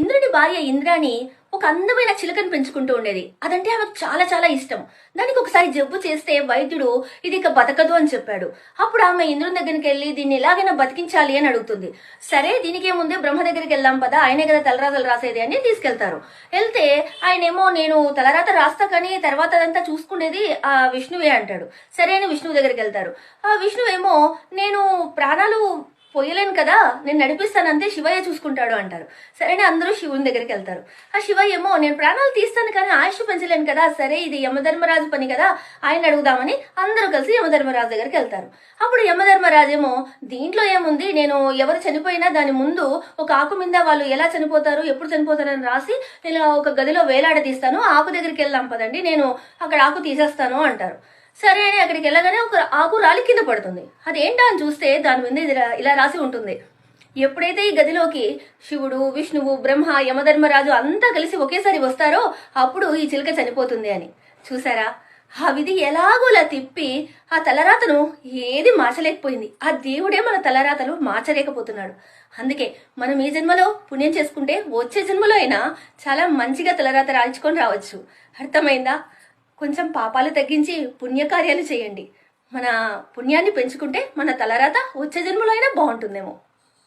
ఇంద్రుని భార్య ఇంద్రాణి ఒక అందమైన చిలుకను పెంచుకుంటూ ఉండేది. అదంటే ఆమెకు చాలా చాలా ఇష్టం. దానికి ఒకసారి జబ్బు చేస్తే వైద్యుడు ఇది ఇక బతకదు అని చెప్పాడు. అప్పుడు ఆమె ఇంద్రుని దగ్గరికి వెళ్ళి దీన్ని ఎలాగైనా బతికించాలి అని అడుగుతుంది. సరే దీనికేముంది, బ్రహ్మ దగ్గరికి వెళ్దాం పదా, ఆయనే కదా తలరాతలు రాసేది అని తీసుకెళ్తారు. వెళ్తే ఆయనేమో నేను తలరాత రాస్తా కానీ తర్వాత అదంతా చూసుకునేది ఆ విష్ణువే అంటాడు. సరే అని విష్ణువు దగ్గరికి వెళ్తారు. ఆ విష్ణువేమో నేను ప్రాణాలు పోయలేను కదా, నేను నడిపిస్తానంతే, శివయ్య చూసుకుంటాడు అంటారు. సరేనే అందరూ శివుని దగ్గరికి వెళ్తారు. ఆ శివయ్య ఏమో నేను ప్రాణాలు తీస్తాను కానీ ఆయుష్ పెంచలేను కదా, సరే ఇది యమధర్మరాజు పని కదా, ఆయన అడుగుదామని అందరూ కలిసి యమధర్మరాజు దగ్గరికి వెళ్తారు. అప్పుడు యమధర్మరాజు ఏమో దీంట్లో ఏముంది, నేను ఎవరు చనిపోయినా దాని ముందు ఒక ఆకు మీద వాళ్ళు ఎలా చనిపోతారు ఎప్పుడు చనిపోతారని రాసి నేను ఒక గదిలో వేలాడదీస్తాను, ఆకు దగ్గరికి వెళ్దాం పదండి, నేను అక్కడ ఆకు తీసేస్తాను అంటారు. సరే అని అక్కడికి వెళ్ళగానే ఒక ఆకు రాలి కింద పడుతుంది. అదేంటా అని చూస్తే దాని మీద ఇలా రాసి ఉంటుంది. ఎప్పుడైతే ఈ గదిలోకి శివుడు, విష్ణువు, బ్రహ్మ, యమధర్మరాజు అంతా కలిసి ఒకేసారి వస్తారో అప్పుడు ఈ చిలుక చనిపోతుంది అని. చూసారా, ఆ విధి ఎలాగోలా తిప్పి ఆ తలరాతను ఏది మార్చలేకపోయింది. ఆ దేవుడే మన తలరాతలు మార్చలేకపోతున్నాడు. అందుకే మనం ఈ జన్మలో పుణ్యం చేసుకుంటే వచ్చే జన్మలో అయినా చాలా మంచిగా తలరాత రాయించుకొని రావచ్చు. అర్థమైందా? కొంచెం పాపాలు తగ్గించి పుణ్యకార్యాలు చేయండి. మన పుణ్యాన్ని పెంచుకుంటే మన తలరాత వచ్చే జన్మలో అయినా బాగుంటుందేమో.